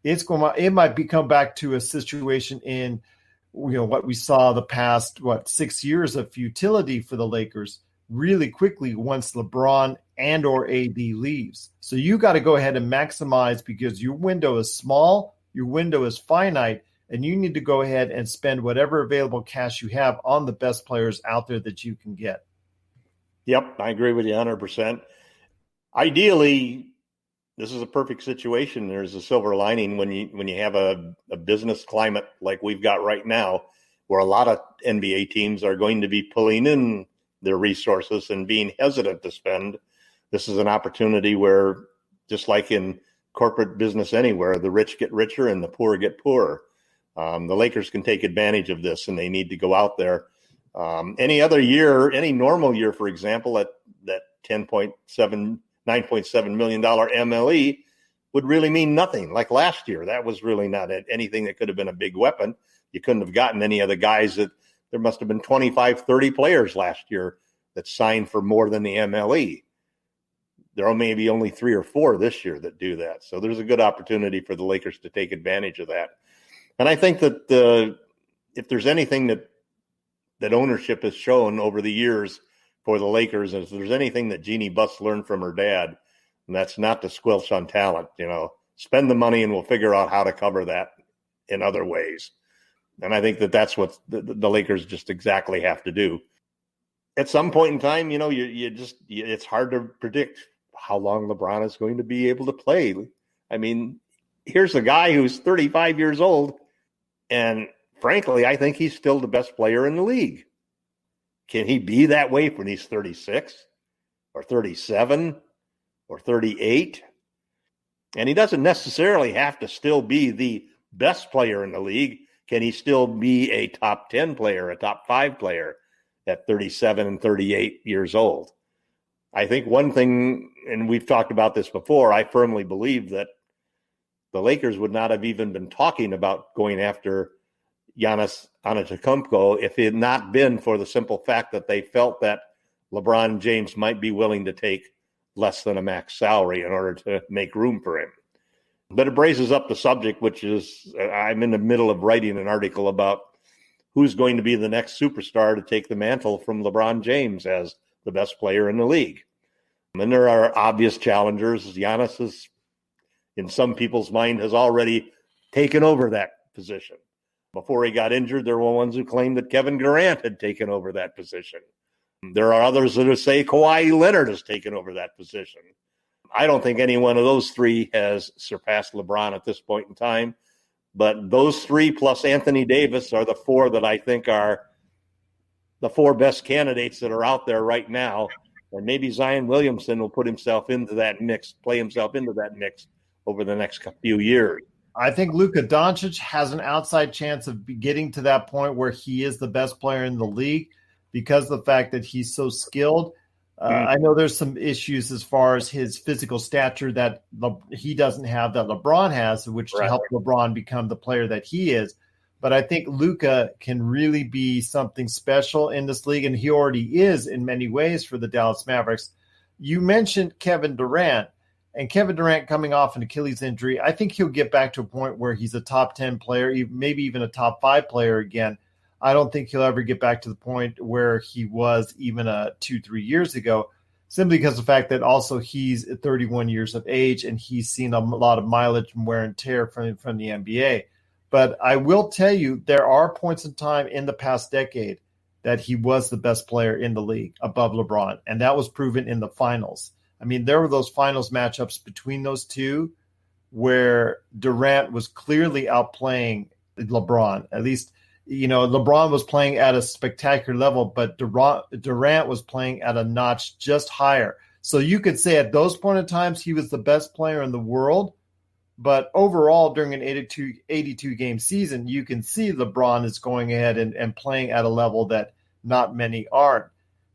it might come back to a situation in what we saw the past 6 years of futility for the Lakers really quickly once LeBron and or AD leaves. So you got to go ahead and maximize, because your window is small, your window is finite, and you need to go ahead and spend whatever available cash you have on the best players out there that you can get. Yep, I agree with you 100%. Ideally, this is a perfect situation. There's a silver lining when you have a business climate like we've got right now, where a lot of NBA teams are going to be pulling in their resources and being hesitant to spend. This is an opportunity where, just like in corporate business anywhere, the rich get richer and the poor get poorer. The Lakers can take advantage of this, and they need to go out there. Any other year, any normal year, for example, at that $9.7 million MLE would really mean nothing. Like last year, that was really not anything that could have been a big weapon. You couldn't have gotten any of the guys that there must have been 25, 30 players last year that signed for more than the MLE. There are maybe only 3 or 4 this year that do that. So there's a good opportunity for the Lakers to take advantage of that. And I think that if there's anything that that ownership has shown over the years for the Lakers. If there's anything that Jeannie Buss learned from her dad, and that's not to squelch on talent. Spend the money and we'll figure out how to cover that in other ways. And I think that's what the Lakers just exactly have to do. At some point in time, it's hard to predict how long LeBron is going to be able to play. I mean, here's a guy who's 35 years old, and frankly, I think he's still the best player in the league. Can he be that way when he's 36 or 37 or 38? And he doesn't necessarily have to still be the best player in the league. Can he still be a top 10 player, a top 5 player at 37 and 38 years old? I think one thing, and we've talked about this before, I firmly believe that the Lakers would not have even been talking about going after Giannis Antetokounmpo if it had not been for the simple fact that they felt that LeBron James might be willing to take less than a max salary in order to make room for him. But it raises up the subject, which is I'm in the middle of writing an article about who's going to be the next superstar to take the mantle from LeBron James as the best player in the league. And there are obvious challengers. Giannis is, in some people's mind, has already taken over that position. Before he got injured, there were ones who claimed that Kevin Durant had taken over that position. There are others that say Kawhi Leonard has taken over that position. I don't think any one of those three has surpassed LeBron at this point in time. But those three plus Anthony Davis are the four that I think are the four best candidates that are out there right now. And maybe Zion Williamson will put himself into that mix, play himself into that mix over the next few years. I think Luka Doncic has an outside chance of getting to that point where he is the best player in the league because of the fact that he's so skilled. I know there's some issues as far as his physical stature that he doesn't have that LeBron has, which to help LeBron become the player that he is. But I think Luka can really be something special in this league, and he already is in many ways for the Dallas Mavericks. You mentioned Kevin Durant, and Kevin Durant coming off an Achilles injury. I think he'll get back to a point where he's a top 10 player, maybe even a top 5 player again. I don't think he'll ever get back to the point where he was even 2-3 years ago, simply because of the fact that also he's 31 years of age and he's seen a lot of mileage and wear and tear from the NBA. But I will tell you, there are points in time in the past decade that he was the best player in the league above LeBron, and that was proven in the finals. I mean, there were those finals matchups between those two where Durant was clearly outplaying LeBron. At least, LeBron was playing at a spectacular level, but Durant was playing at a notch just higher. So you could say at those point in times he was the best player in the world. But overall, during an 82-game season, you can see LeBron is going ahead and playing at a level that not many aren't.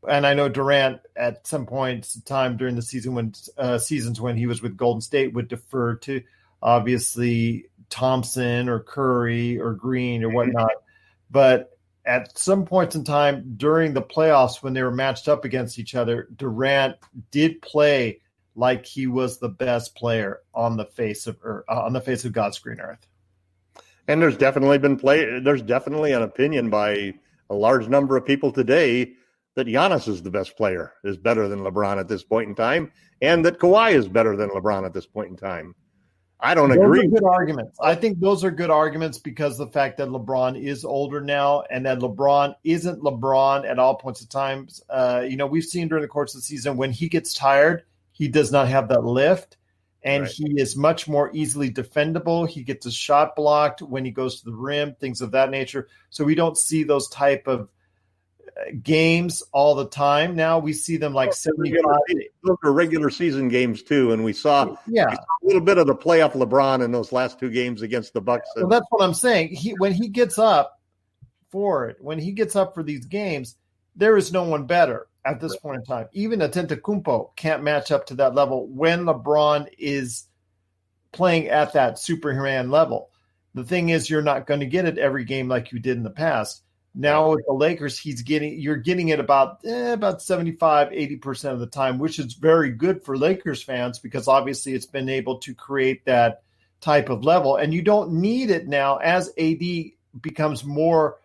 And I know Durant at some points in time during the seasons when he was with Golden State would defer to obviously Thompson or Curry or Green or whatnot. But at some points in time during the playoffs when they were matched up against each other, Durant did play like he was the best player on the face of God's green earth. And there's definitely an opinion by a large number of people today that Giannis is the best player, is better than LeBron at this point in time, and that Kawhi is better than LeBron at this point in time. I don't agree. Those are good arguments. I think those are good arguments because of the fact that LeBron is older now and that LeBron isn't LeBron at all points of time. We've seen during the course of the season when he gets tired, he does not have that lift, and he is much more easily defendable. He gets a shot blocked when he goes to the rim, things of that nature. So we don't see those type of games all the time. Now we see them like 75. Those are regular season games too, and we saw a little bit of the playoff LeBron in those last 2 games against the Bucks. Well, that's what I'm saying. When he gets up for these games, there is no one better at this point in time. Even Antetokounmpo can't match up to that level when LeBron is playing at that Superman level. The thing is, you're not going to get it every game like you did in the past. Now with the Lakers, you're getting it about 75, 80% of the time, which is very good for Lakers fans because obviously it's been able to create that type of level. And you don't need it now as AD becomes more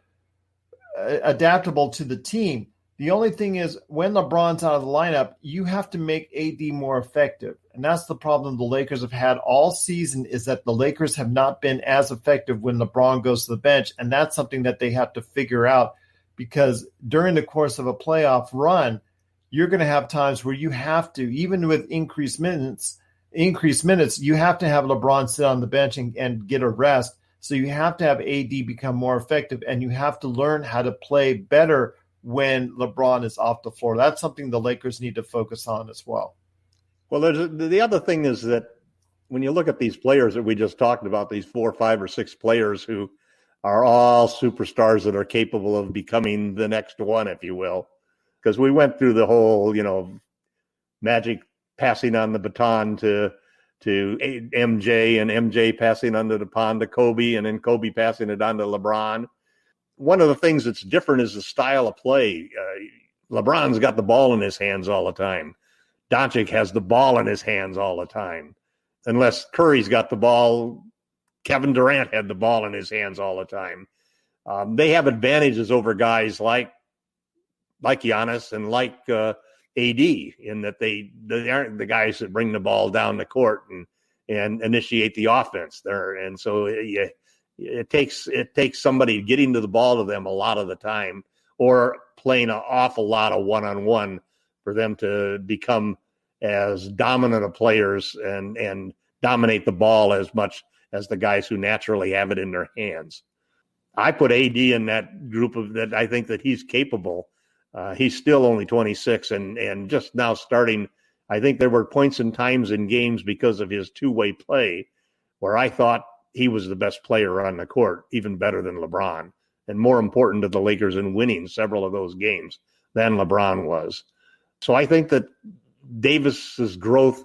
adaptable to the team. The only thing is when LeBron's out of the lineup, you have to make AD more effective. And that's the problem the Lakers have had all season, is that the Lakers have not been as effective when LeBron goes to the bench. And that's something that they have to figure out, because during the course of a playoff run, you're going to have times where you have to, even with increased minutes, you have to have LeBron sit on the bench and get a rest. So you have to have AD become more effective, and you have to learn how to play better when LeBron is off the floor. That's something the Lakers need to focus on as well. Well, the other thing is that when you look at these players that we just talked about, these 4, 5, or 6 players who are all superstars that are capable of becoming the next one, if you will, because we went through the whole, Magic passing on the baton to MJ, and MJ passing on the baton to Kobe, and then Kobe passing it on to LeBron. One of the things that's different is the style of play. LeBron's got the ball in his hands all the time. Doncic has the ball in his hands all the time. Unless Curry's got the ball, Kevin Durant had the ball in his hands all the time. They have advantages over guys like Giannis and like AD, in that they aren't the guys that bring the ball down the court and initiate the offense there. And so it takes somebody getting to the ball to them a lot of the time, or playing an awful lot of one-on-one for them to become as dominant of players and dominate the ball as much as the guys who naturally have it in their hands. I put AD in that group of that. I think that he's capable. He's still only 26 and just now starting. I think there were points and times in games because of his two-way play where I thought he was the best player on the court, even better than LeBron, and more important to the Lakers in winning several of those games than LeBron was. So I think that Davis's growth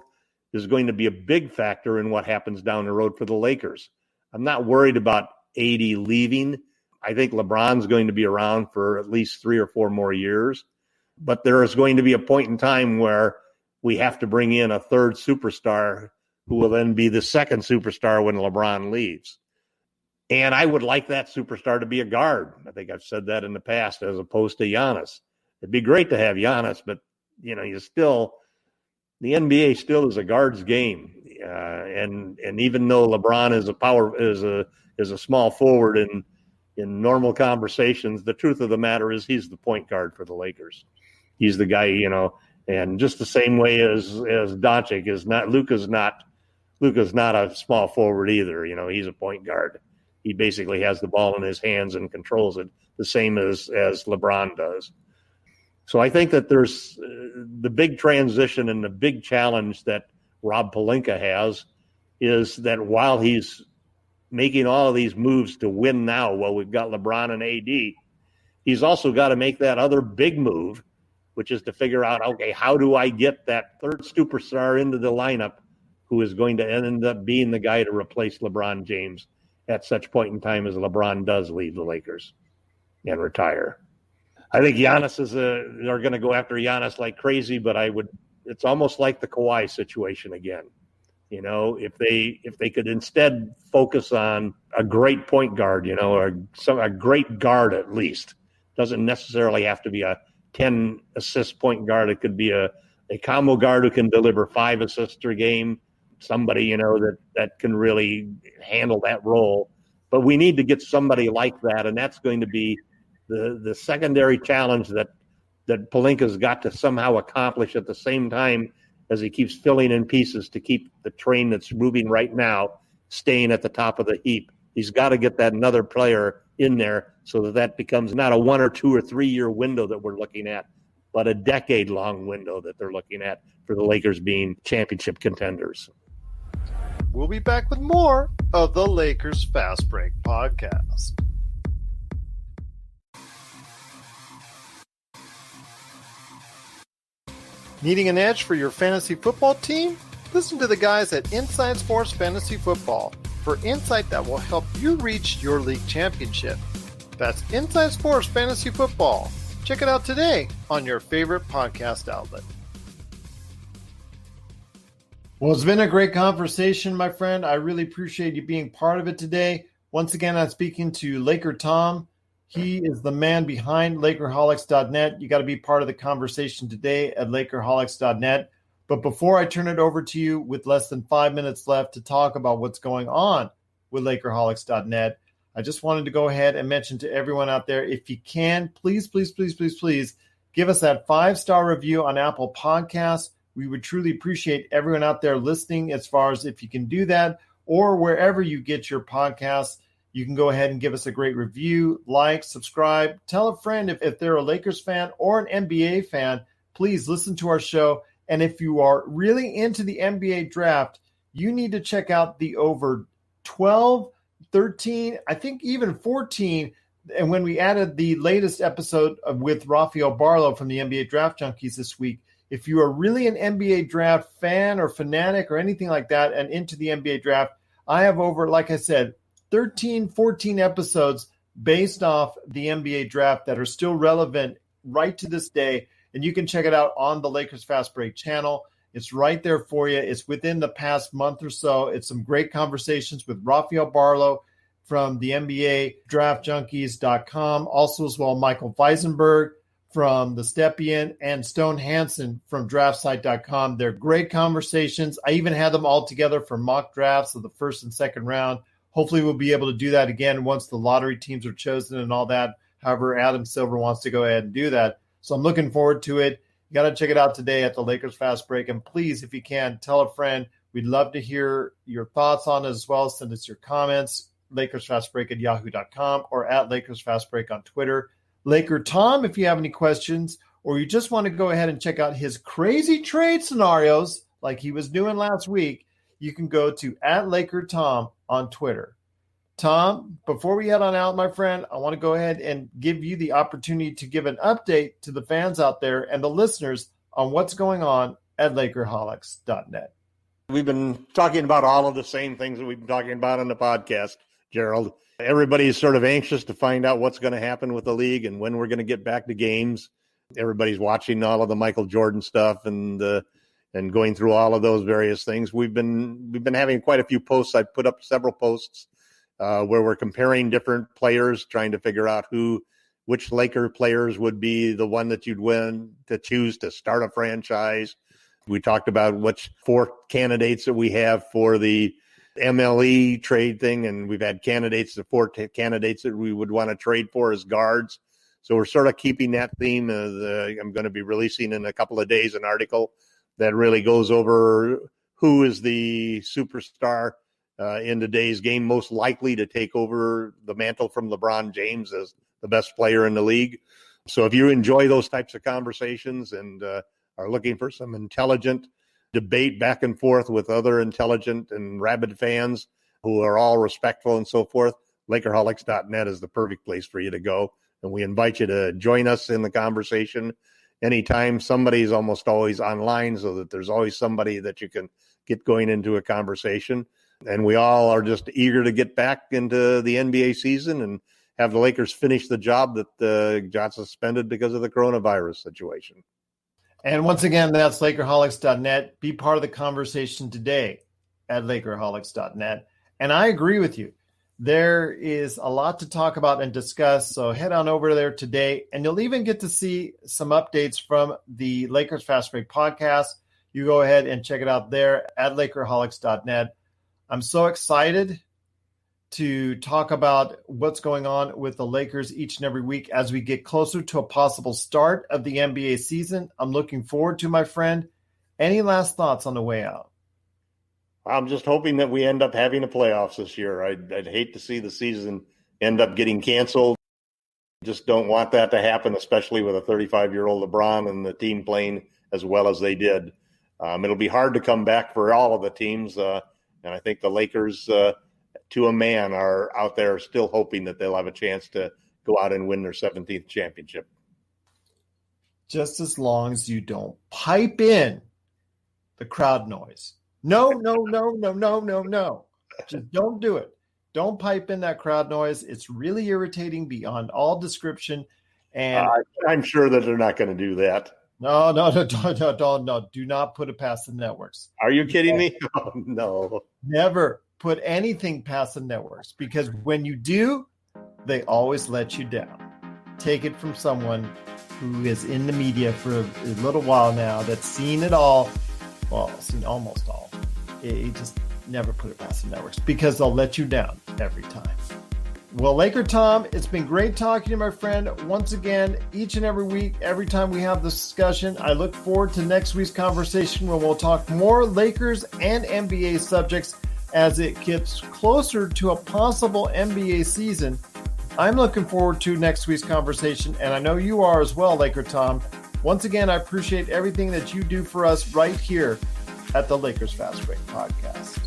is going to be a big factor in what happens down the road for the Lakers. I'm not worried about AD leaving. I think LeBron's going to be around for at least 3 or 4 more years, but there is going to be a point in time where we have to bring in a third superstar who will then be the second superstar when LeBron leaves. And I would like that superstar to be a guard. I think I've said that in the past, as opposed to Giannis. It'd be great to have Giannis, but the NBA still is a guard's game. And even though LeBron is a small forward in normal conversations, the truth of the matter is he's the point guard for the Lakers. He's the guy, and just the same way as Doncic is not, Luka's not a small forward either. He's a point guard. He basically has the ball in his hands and controls it the same as LeBron does. So I think that there's the big transition and the big challenge that Rob Pelinka has is that while he's making all of these moves to win now, while we've got LeBron and AD, he's also got to make that other big move, which is to figure out, okay, how do I get that third superstar into the lineup who is going to end up being the guy to replace LeBron James at such point in time as LeBron does leave the Lakers and retire. I think Giannis they're going to go after Giannis like crazy, but it's almost like the Kawhi situation again. If they could instead focus on a great point guard, or a great guard at least. Doesn't necessarily have to be a 10 assist point guard. It could be a combo guard who can deliver 5 assists per game. Somebody, that can really handle that role. But we need to get somebody like that, and that's going to be the secondary challenge that Pelinka's got to somehow accomplish at the same time as he keeps filling in pieces to keep the train that's moving right now staying at the top of the heap. He's got to get that another player in there so that becomes not a 1 or 2 or 3 year window that we're looking at, but a decade-long window that they're looking at for the Lakers being championship contenders. We'll be back with more of the Lakers Fast Break podcast. Needing an edge for your fantasy football team? Listen to the guys at Inside Sports Fantasy Football for insight that will help you reach your league championship. That's Inside Sports Fantasy Football. Check it out today on your favorite podcast outlet. Well, it's been a great conversation, my friend. I really appreciate you being part of it today. Once again, I'm speaking to LakerTom. He is the man behind LakerHolics.net. You got to be part of the conversation today at LakerHolics.net. But before I turn it over to you with less than 5 minutes left to talk about what's going on with LakerHolics.net, I just wanted to go ahead and mention to everyone out there, if you can, please give us that 5-star review on Apple Podcasts. We would truly appreciate everyone out there listening, as far as if you can do that, or wherever you get your podcasts. You can go ahead and give us a great review, like, subscribe, tell a friend if they're a Lakers fan or an NBA fan. Please listen to our show. And if you are really into the NBA draft, you need to check out the over 12, 13, I think even 14. And when we added the latest episode with Rafael Barlow from the NBA Draft Junkies this week, if you are really an NBA draft fan or fanatic or anything like that and into the NBA draft, I have over, like I said, 13, 14 episodes based off the NBA draft that are still relevant right to this day. And you can check it out on the Lakers Fast Break channel. It's right there for you. It's within the past month or so. It's some great conversations with Rafael Barlow from the NBA DraftJunkies.com. Also as well, Michael Weisenberg from the Stepien and Stone Hansen from DraftSite.com. They're great conversations. I even had them all together for mock drafts of the first and second round. Hopefully we'll be able to do that again once the lottery teams are chosen and all that. However, Adam Silver wants to go ahead and do that. So I'm looking forward to it. You got to check it out today at the Lakers Fast Break. And please, if you can, tell a friend. We'd love to hear your thoughts on it as well. Send us your comments, LakersFastBreak@yahoo.com or at LakersFastBreak on Twitter. LakerTom, if you have any questions, or you just want to go ahead and check out his crazy trade scenarios like he was doing last week, you can go to @LakerTom on Twitter. Tom, before we head on out, my friend, I want to go ahead and give you the opportunity to give an update to the fans out there and the listeners on what's going on at LakerHolics.net. We've been talking about all of the same things that we've been talking about on the podcast, Gerald. Everybody's sort of anxious to find out what's going to happen with the league and when we're going to get back to games. Everybody's watching all of the Michael Jordan stuff and going through all of those various things. We've been having quite a few posts. I've put up several posts where we're comparing different players, trying to figure out which Laker players would be the one that you'd win to choose to start a franchise. We talked about which 4 candidates that we have for the MLE trade thing, and we've had the 4 candidates that we would want to trade for as guards. So we're sort of keeping that theme. I'm going to be releasing in a couple of days an article that really goes over who is the superstar in today's game most likely to take over the mantle from LeBron James as the best player in the league. So if you enjoy those types of conversations and are looking for some intelligent debate back and forth with other intelligent and rabid fans who are all respectful and so forth, LakerHolics.net is the perfect place for you to go. And we invite you to join us in the conversation anytime. Somebody's almost always online, so that there's always somebody that you can get going into a conversation. And we all are just eager to get back into the NBA season and have the Lakers finish the job that got suspended because of the coronavirus situation. And once again, that's LakerHolics.net. Be part of the conversation today at LakerHolics.net. And I agree with you. There is a lot to talk about and discuss, so head on over there today, and you'll even get to see some updates from the Lakers Fast Break podcast. You go ahead and check it out there at LakerHolics.net. I'm so excited to talk about what's going on with the Lakers each and every week as we get closer to a possible start of the NBA season. I'm looking forward to, my friend. Any last thoughts on the way out? I'm just hoping that we end up having a playoffs this year. I'd hate to see the season end up getting canceled. Just don't want that to happen, especially with a 35-year-old LeBron and the team playing as well as they did. It'll be hard to come back for all of the teams, and I think the Lakers, to a man, are out there still hoping that they'll have a chance to go out and win their 17th championship. Just as long as you don't pipe in the crowd noise. No. Just don't do it. Don't pipe in that crowd noise. It's really irritating beyond all description. And I'm sure that they're not going to do that. No. Do not put it past the networks. Are you kidding me? Oh, no. Never put anything past the networks, because when you do, they always let you down. take it from someone who is in the media for a little while now, that's seen it all, well, seen almost all. You just never put it past the networks because they'll let you down every time. Well, LakerTom, it's been great talking to you, my friend. Once again, each and every week, every time we have this discussion, I look forward to next week's conversation where we'll talk more Lakers and NBA subjects as it gets closer to a possible NBA season. I'm looking forward to next week's conversation, and I know you are as well, LakerTom. Once again, I appreciate everything that you do for us right here at the Lakers Fast Break Podcast.